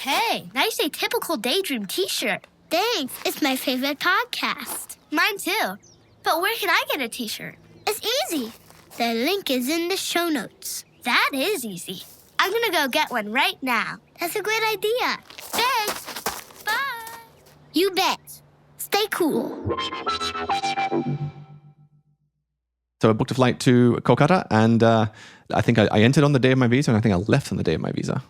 Hey, nice Atypical Daydream t-shirt. Thanks. It's my favorite podcast. Mine too. But where can I get a t-shirt? It's easy. The link is in the show notes. That is easy. I'm gonna go get one right now. That's a great idea. Thanks. Bye. You bet. Stay cool. So I booked a flight to Kolkata, and I think I entered on the day of my visa, and I think I left on the day of my visa.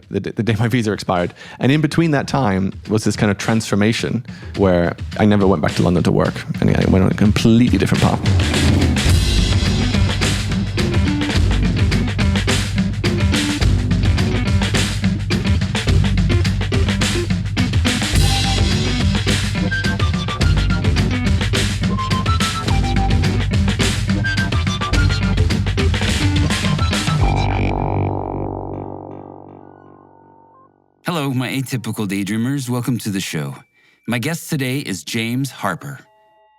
The day my visa expired. And in between that time was this kind of transformation where I never went back to London to work. And I went on a completely different path. Hello, my atypical daydreamers. Welcome to the show. My guest today is James Harper.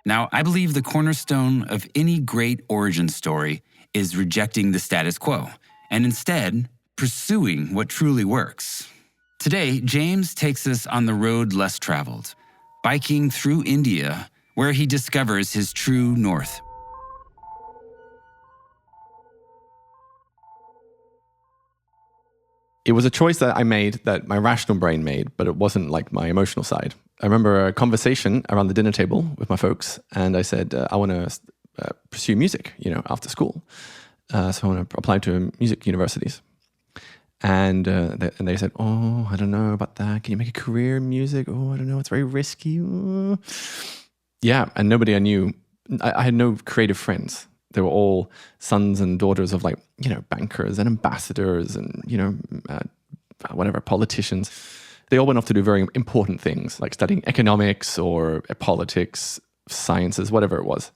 Now, I believe the cornerstone of any great origin story is rejecting the status quo and instead pursuing what truly works. Today, James takes us on the road less traveled, biking through India, where he discovers his true north. It was a choice that I made, that my rational brain made, but it wasn't like my emotional side. I remember a conversation around the dinner table with my folks, and I said, I want to pursue music, after school. So I want to apply to music universities. And they said, oh, I don't know about that. Can you make a career in music? Oh, I don't know. It's very risky. Oh. Yeah, and nobody I knew, I had no creative friends. They were all sons and daughters of bankers and ambassadors and, whatever, politicians. They all went off to do very important things like studying economics or politics, sciences, whatever it was.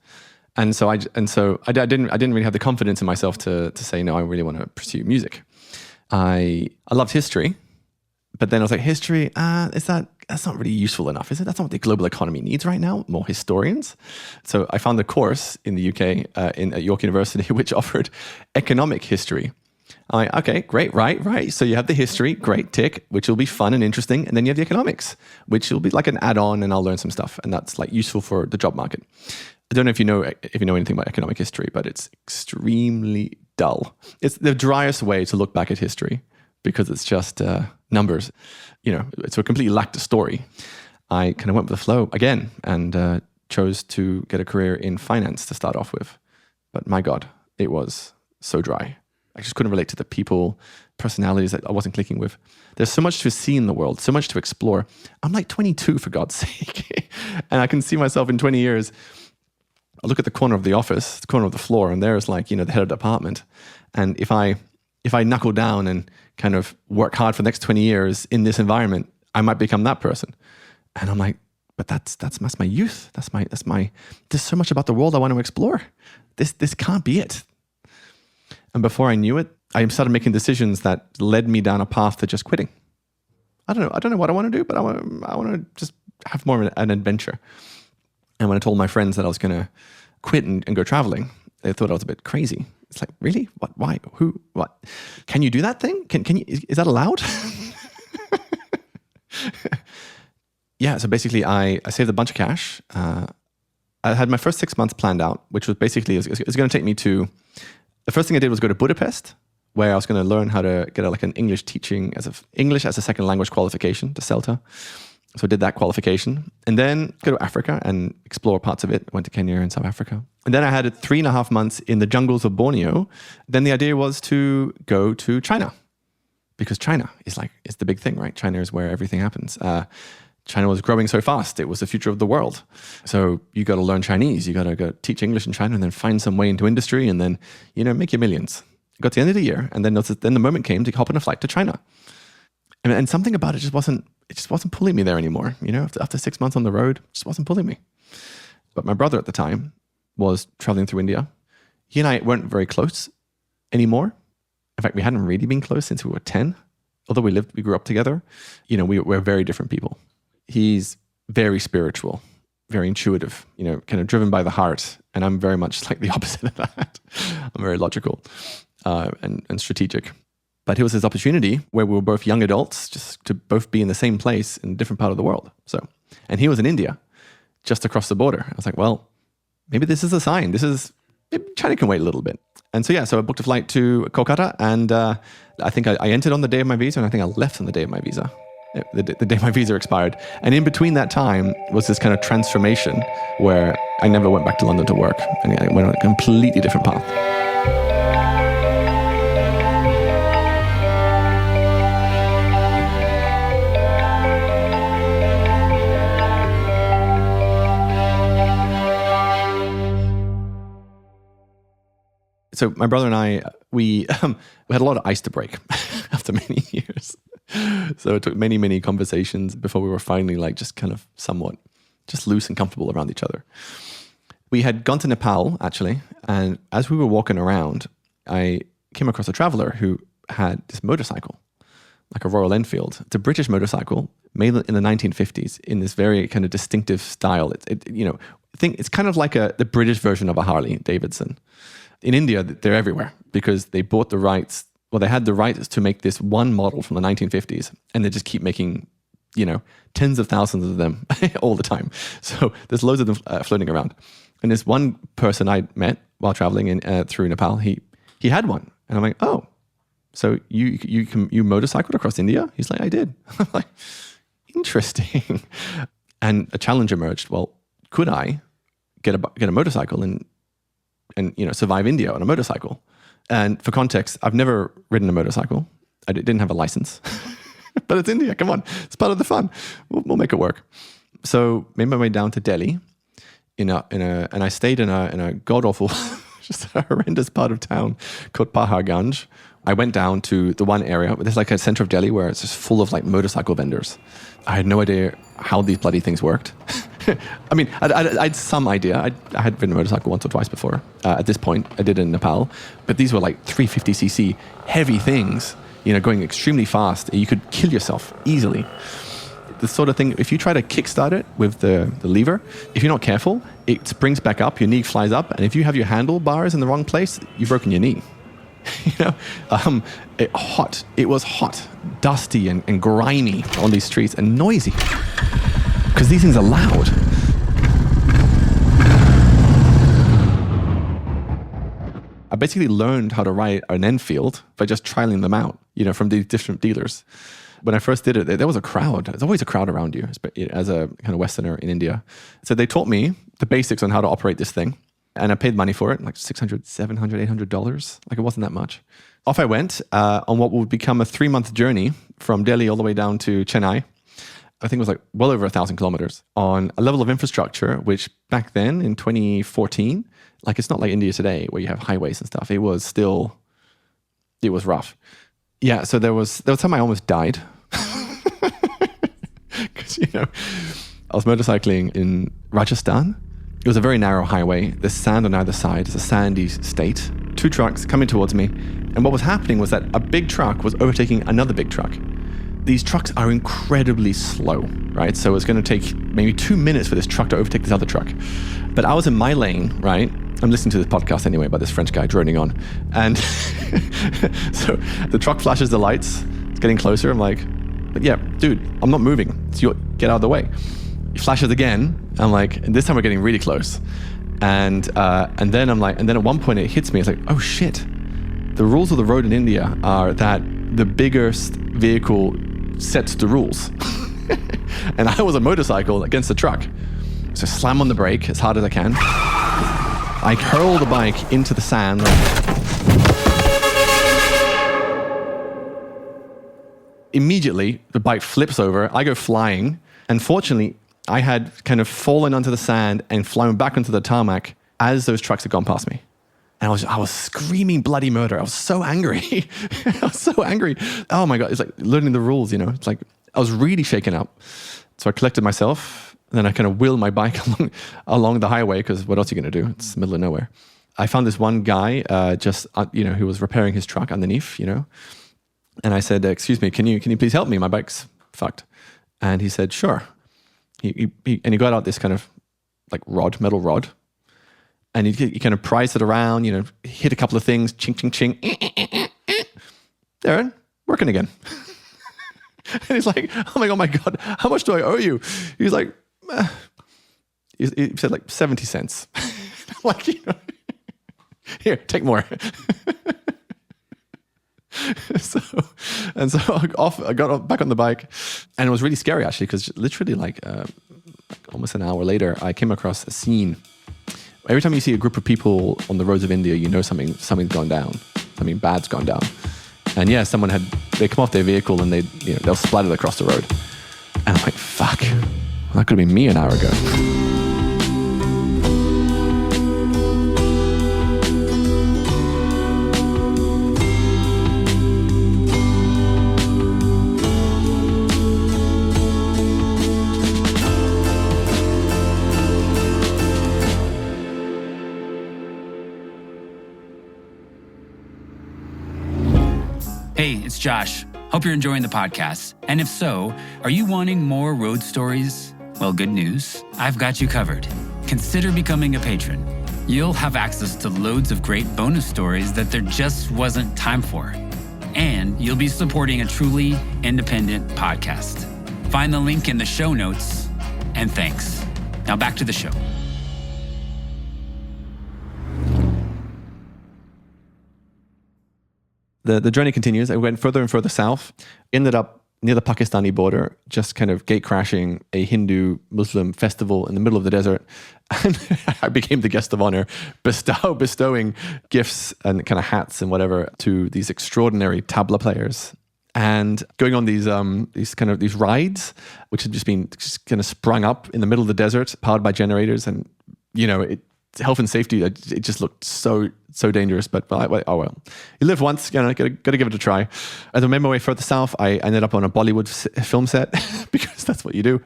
And so I didn't really have the confidence in myself to say, no, I really want to pursue music. I loved history, but then I was like, history, that's not really useful enough, is it? That's not what the global economy needs right now, more historians. So I found a course in the UK at York University, which offered economic history. I'm like, okay, great, right. So you have the history, great, tick, which will be fun and interesting. And then you have the economics, which will be like an add-on, and I'll learn some stuff. And that's like useful for the job market. I don't know if you know anything about economic history, but it's extremely dull. It's the driest way to look back at history because it's just numbers. So it completely lacked a story. I kind of went with the flow again and chose to get a career in finance to start off with. But my God, it was so dry. I just couldn't relate to the people, personalities that I wasn't clicking with. There's so much to see in the world, so much to explore. I'm like 22, for God's sake. And I can see myself in 20 years. I look at the corner of the office, the corner of the floor, and there's the head of the department. And if I knuckle down and kind of work hard for the next 20 years in this environment, I might become that person. And I'm like, but that's my youth. That's my, there's so much about the world I want to explore. This can't be it. And before I knew it, I started making decisions that led me down a path to just quitting. I don't know what I want to do, but I want to just have more of an adventure. And when I told my friends that I was going to quit and go traveling, they thought I was a bit crazy. It's like, really? What? Why? Who? What? Can you do that thing? Can you? Is that allowed? Yeah. So basically, I saved a bunch of cash. I had my first 6 months planned out, which was basically it was going to take me to. The first thing I did was go to Budapest, where I was going to learn how to get an English teaching English as a second language qualification, the CELTA. So I did that qualification, and then go to Africa and explore parts of it. Went to Kenya and South Africa. And then I had 3.5 months in the jungles of Borneo. Then the idea was to go to China, because China is the big thing, right? China is where everything happens. China was growing so fast. It was the future of the world. So you got to learn Chinese. You got to go teach English in China and then find some way into industry and then, make your millions. Got to the end of the year. And then the moment came to hop on a flight to China. And something about it just wasn't pulling me there anymore. After 6 months on the road, it just wasn't pulling me. But my brother at the time was traveling through India. He and I weren't very close anymore. In fact, we hadn't really been close since we were 10. Although we grew up together. We're very different people. He's very spiritual, very intuitive, kind of driven by the heart. And I'm very much like the opposite of that. I'm very logical and strategic. But it was this opportunity where we were both young adults, just to both be in the same place in a different part of the world. So, and he was in India, just across the border. I was like, well, maybe this is a sign. China can wait a little bit. And so, so I booked a flight to Kolkata, and I think I entered on the day of my visa, and I think I left on the day of my visa. The day my visa expired. And in between that time was this kind of transformation where I never went back to London to work, and I went on a completely different path. So my brother and I, we had a lot of ice to break after many years. So it took many, many conversations before we were finally like just kind of somewhat just loose and comfortable around each other. We had gone to Nepal, actually, and as we were walking around, I came across a traveler who had this motorcycle, like a Royal Enfield. It's a British motorcycle made in the 1950s in this very kind of distinctive style. It's kind of like the British version of a Harley Davidson. In India, they're everywhere because they bought the rights. Well, they had the rights to make this one model from the 1950s, and they just keep making, tens of thousands of them all the time. So there's loads of them floating around. And this one person I met while traveling through Nepal, he had one, and I'm like, oh, so you motorcycled across India? He's like, I did. I'm like, interesting. And a challenge emerged. Well, could I get a motorcycle and survive India on a motorcycle? And for context, I've never ridden a motorcycle. I didn't have a license, but it's India. Come on, it's part of the fun. We'll make it work. So made my way down to Delhi, and I stayed in a god awful, just a horrendous part of town called Paharganj. I went down to the one area. There's like a center of Delhi where it's just full of like motorcycle vendors. I had no idea how these bloody things worked. I mean, I had some idea. I had ridden a motorcycle once or twice before. At this point, I did it in Nepal. But these were like 350cc heavy things, going extremely fast. You could kill yourself easily. The sort of thing, if you try to kickstart it with the lever, if you're not careful, it springs back up, your knee flies up. And if you have your handlebars in the wrong place, you've broken your knee. It was hot, dusty and grimy on these streets and noisy. Because these things are loud. I basically learned how to ride an Enfield by just trialing them out, from these different dealers. When I first did it, there was a crowd. There's always a crowd around you as a kind of Westerner in India. So they taught me the basics on how to operate this thing. And I paid money for it, like $600, $700, $800. Like it wasn't that much. Off I went on what would become a 3-month journey from Delhi all the way down to Chennai. I think it was like well over 1,000 kilometers on a level of infrastructure, which back then in 2014, like it's not like India today where you have highways and stuff. It was rough. Yeah, so there was time I almost died. Because, I was motorcycling in Rajasthan. It was a very narrow highway. There's sand on either side. It's a sandy state. 2 trucks coming towards me. And what was happening was that a big truck was overtaking another big truck. These trucks are incredibly slow, right? So it's going to take maybe 2 minutes for this truck to overtake this other truck. But I was in my lane, right? I'm listening to this podcast anyway by this French guy droning on. And so the truck flashes the lights. It's getting closer. I'm like, but yeah, dude, I'm not moving. So get out of the way. He flashes again. I'm like, and this time we're getting really close. And then I'm like, and then at one point it hits me. It's like, oh shit. The rules of the road in India are that the biggest vehicle sets the rules. And I was a motorcycle against a truck. So slam on the brake as hard as I can. I hurl the bike into the sand. Immediately, the bike flips over. I go flying. And fortunately, I had kind of fallen onto the sand and flown back onto the tarmac as those trucks had gone past me. And I was screaming bloody murder. I was so angry. I was so angry. Oh my God. It's like learning the rules, It's like I was really shaken up. So I collected myself. And then I kind of wheeled my bike along the highway because what else are you going to do? It's the middle of nowhere. I found this one guy who was repairing his truck underneath, And I said, excuse me, can you please help me? My bike's fucked. And he said, sure. He got out this kind of like metal rod. And he kind of prized it around, hit a couple of things, ching, ching, ching. There, working again. And he's like, I'm like, oh my God, how much do I owe you? He's like, he said like 70 cents. I'm like, here, take more. So I got back on the bike, and it was really scary actually, because literally like almost an hour later, I came across a scene. Every time you see a group of people on the roads of India, you know something's gone down, something bad's gone down. And yeah, they come off their vehicle and they'll splatter across the road. And I'm like, fuck, that could have been me an hour ago. Hey, it's Josh. Hope you're enjoying the podcast. And if so, are you wanting more road stories? Well, good news. I've got you covered. Consider becoming a patron. You'll have access to loads of great bonus stories that there just wasn't time for. And you'll be supporting a truly independent podcast. Find the link in the show notes. And thanks. Now back to the show. The journey continues. I went further and further south, ended up near the Pakistani border, just kind of gate crashing a Hindu-Muslim festival in the middle of the desert. And I became the guest of honor, bestowing gifts and kind of hats and whatever to these extraordinary tabla players. And going on these rides, which had just kind of sprung up in the middle of the desert, powered by generators. And, health and safety, it just looked so dangerous, but oh well. You live once, gotta give it a try. As I made my way further south, I ended up on a Bollywood film set because that's what you do.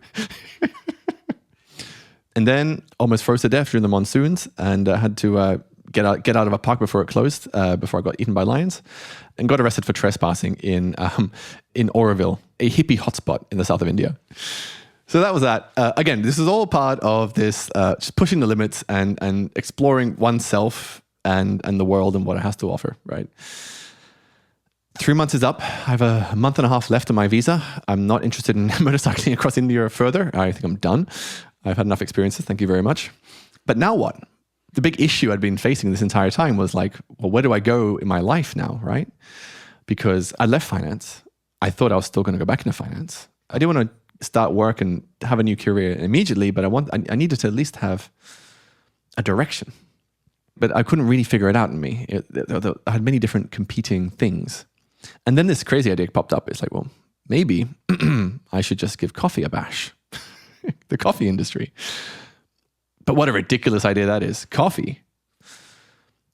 And then almost froze to death during the monsoons, and had to get out of a park before it closed, before I got eaten by lions, and got arrested for trespassing in Auroville, a hippie hotspot in the south of India. So that was that. Again, this is all part of this just pushing the limits and exploring oneself and the world and what it has to offer, right? 3 months is up. I have a month and a half left on my visa. I'm not interested in motorcycling across India further. I think I'm done. I've had enough experiences. Thank you very much. But now what? The big issue I'd been facing this entire time was like, well, where do I go in my life now, right? Because I left finance. I thought I was still going to go back into finance. I didn't want to start work and have a new career immediately, but I needed to at least have a direction. But I couldn't really figure it out in me. I had many different competing things. And then this crazy idea popped up. It's like, well, maybe I should just give coffee a bash. The coffee industry. But what a ridiculous idea that is. Coffee.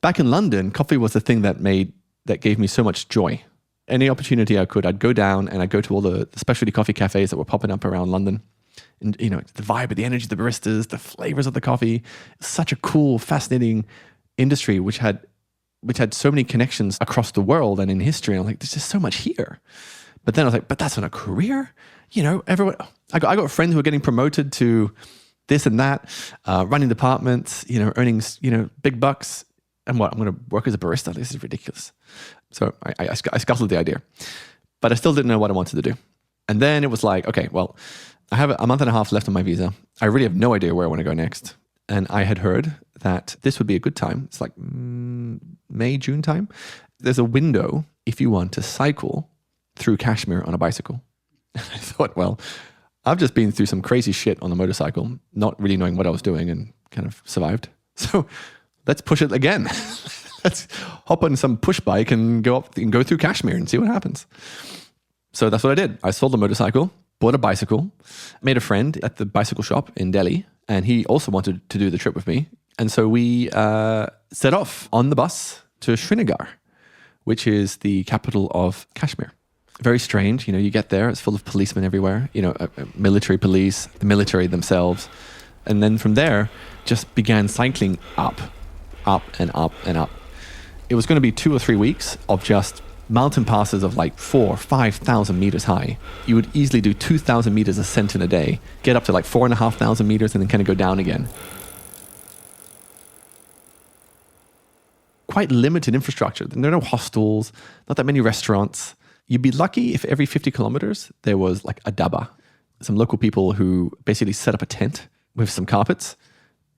Back in London, coffee was the thing that gave me so much joy. Any opportunity I could, I'd go down and I'd go to all the specialty coffee cafes that were popping up around London. And, the vibe, the energy of the baristas, the flavors of the coffee. Such a cool, fascinating industry, which had so many connections across the world and in history. And I'm like, there's just so much here. But then I was like, but that's not a career. Everyone, I got friends who are getting promoted to this and that, running departments, earning, big bucks. And what, I'm going to work as a barista? This is ridiculous. So I scuttled the idea, but I still didn't know what I wanted to do. And then it was like, okay, well, I have a month and a half left on my visa. I really have no idea where I want to go next. And I had heard that this would be a good time. It's like May, June time. There's a window if you want to cycle through Kashmir on a bicycle. And I thought, well, I've just been through some crazy shit on a motorcycle, not really knowing what I was doing, and kind of survived. So let's push it again. Let's hop on some push bike and go through Kashmir and see what happens. So that's what I did. I sold the motorcycle, bought a bicycle, made a friend at the bicycle shop in Delhi, and he also wanted to do the trip with me. And so we set off on the bus to Srinagar, which is the capital of Kashmir. Very strange. You get there, it's full of policemen everywhere, military police, the military themselves. And then from there, just began cycling up and up and up. It was going to be 2 or 3 weeks of just mountain passes of like 4,000 or 5,000 meters high. You would easily do 2,000 meters ascent in a day, get up to like 4,500 meters and then kind of go down again. Quite limited infrastructure. There are no hostels, not that many restaurants. You'd be lucky if every 50 kilometers there was like a daba, some local people who basically set up a tent with some carpets,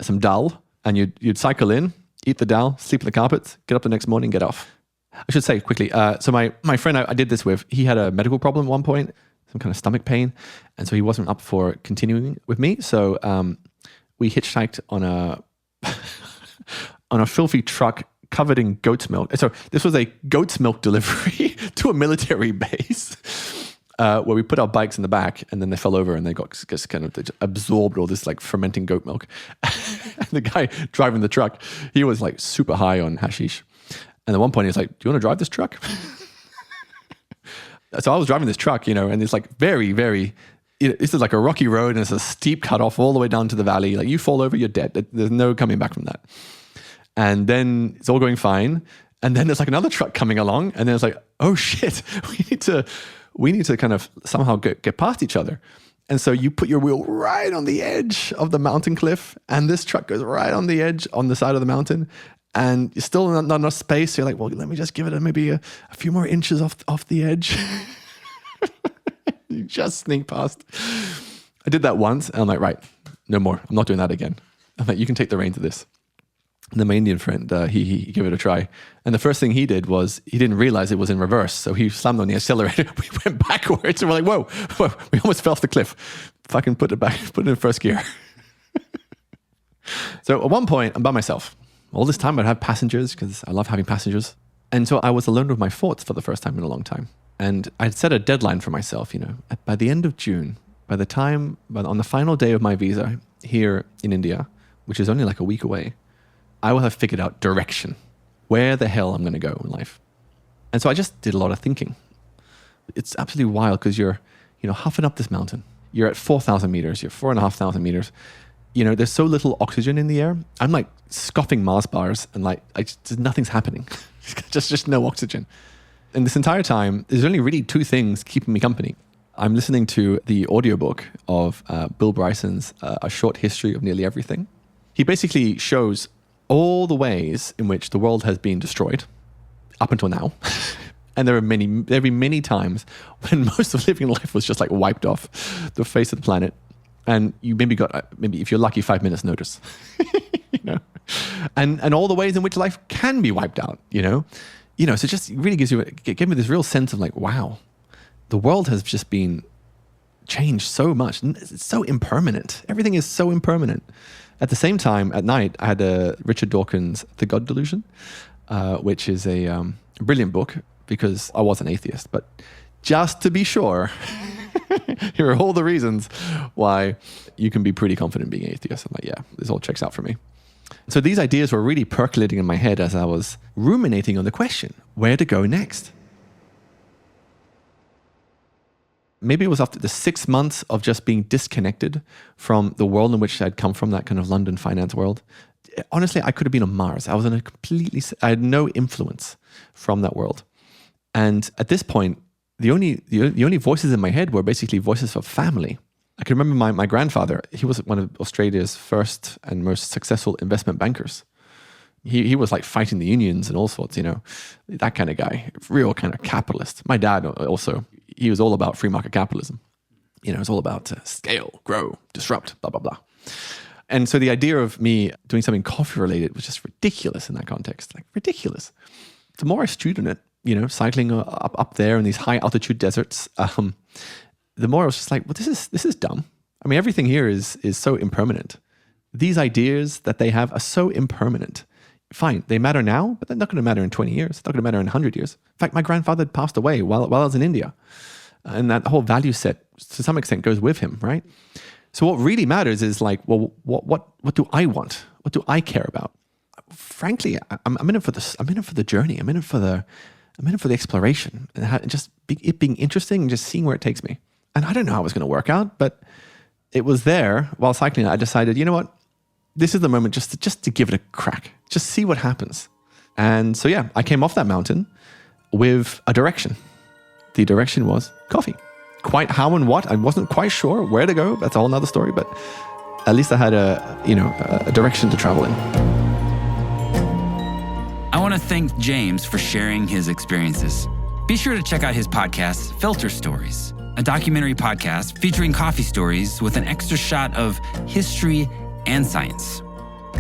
some dal, and you'd cycle in, eat the dal, sleep in the carpets, get up the next morning, get off. I should say quickly, so my friend I did this with, he had a medical problem at one point, some kind of stomach pain, and so he wasn't up for continuing with me. So we hitchhiked on a filthy truck covered in goat's milk. So this was a goat's milk delivery to a military base where we put our bikes in the back, and then they fell over and they got just kind of absorbed all this like fermenting goat milk. And the guy driving the truck, he was like super high on hashish. And at one point he was like, "Do you want to drive this truck?" So I was driving this truck, and it's like very, very, this is like a rocky road and it's a steep cutoff all the way down to the valley. Like you fall over, you're dead. There's no coming back from that. And then it's all going fine. And then there's like another truck coming along, and then it's like, oh shit, we need to kind of somehow get past each other. And so you put your wheel right on the edge of the mountain cliff, and this truck goes right on the edge on the side of the mountain, and you're still not enough space. So you're like, well, let me just give it maybe a few more inches off the edge. You just sneak past. I did that once, and I'm like, right, no more. I'm not doing that again. I'm like, you can take the reins of this. And then my Indian friend, he gave it a try. And the first thing he did was he didn't realize it was in reverse. So he slammed on the accelerator. We went backwards, and we're like, whoa, we almost fell off the cliff. Fucking put it in first gear. So at one point, I'm by myself. All this time I'd have passengers because I love having passengers. And so I was alone with my thoughts for the first time in a long time. And I'd set a deadline for myself, by the end of June, on the final day of my visa here in India, which is only like a week away, I will have figured out direction, where the hell I'm going to go in life. And so I just did a lot of thinking. It's absolutely wild because you're, huffing up this mountain. You're at 4,000 meters, you're 4,500 meters. There's so little oxygen in the air. I'm like scoffing Mars bars and nothing's happening. just no oxygen. And this entire time, there's only really two things keeping me company. I'm listening to the audiobook of Bill Bryson's A Short History of Nearly Everything. He basically shows all the ways in which the world has been destroyed up until now. And there have been many times when most of living life was just like wiped off the face of the planet. And you maybe got, if you're lucky, 5 minutes notice, and all the ways in which life can be wiped out, so it just really gave me this real sense of like, wow, the world has just been changed so much. It's so impermanent. Everything is so impermanent. At the same time, at night, I had Richard Dawkins' The God Delusion, which is a brilliant book because I was an atheist. But just to be sure, here are all the reasons why you can be pretty confident being an atheist. I'm like, yeah, this all checks out for me. So these ideas were really percolating in my head as I was ruminating on the question, where to go next? Maybe it was after the 6 months of just being disconnected from the world in which I'd come from, that kind of London finance world. Honestly, I could have been on Mars. I had no influence from that world. And at this point, the only voices in my head were basically voices of family. I can remember my grandfather. He was one of Australia's first and most successful investment bankers. He was like fighting the unions and all sorts, that kind of guy, real kind of capitalist. My dad also, he was all about free market capitalism. It's all about scale, grow, disrupt, blah, blah, blah. And so the idea of me doing something coffee related was just ridiculous in that context, like ridiculous. The more I stewed on it, cycling up there in these high altitude deserts, the more I was just like, well, this is dumb. I mean, everything here is so impermanent. These ideas that they have are so impermanent. Fine, they matter now, but they're not going to matter in 20 years. They're not going to matter in 100 years. In fact, my grandfather had passed away while I was in India. And that whole value set, to some extent, goes with him, right? So what really matters is like, well, what do I want? What do I care about? Frankly, I'm in it for this. I'm in it for the journey. I'm in it for the exploration and it being interesting and just seeing where it takes me. And I don't know how it was going to work out, but it was there while cycling. I decided, you know what? This is the moment just to give it a crack. Just see what happens. And so, yeah, I came off that mountain with a direction. The direction was coffee. Quite how and what, I wasn't quite sure where to go. That's a whole nother story, but at least I had a direction to travel in. I want to thank James for sharing his experiences. Be sure to check out his podcast, Filter Stories, a documentary podcast featuring coffee stories with an extra shot of history and science.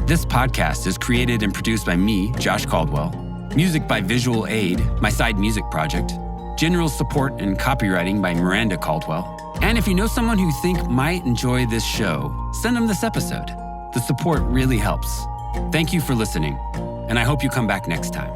This podcast is created and produced by me, Josh Caldwell. Music by Visual Aid, my side music project. General support and copywriting by Miranda Caldwell. And if you know someone who you think might enjoy this show, send them this episode. The support really helps. Thank you for listening, and I hope you come back next time.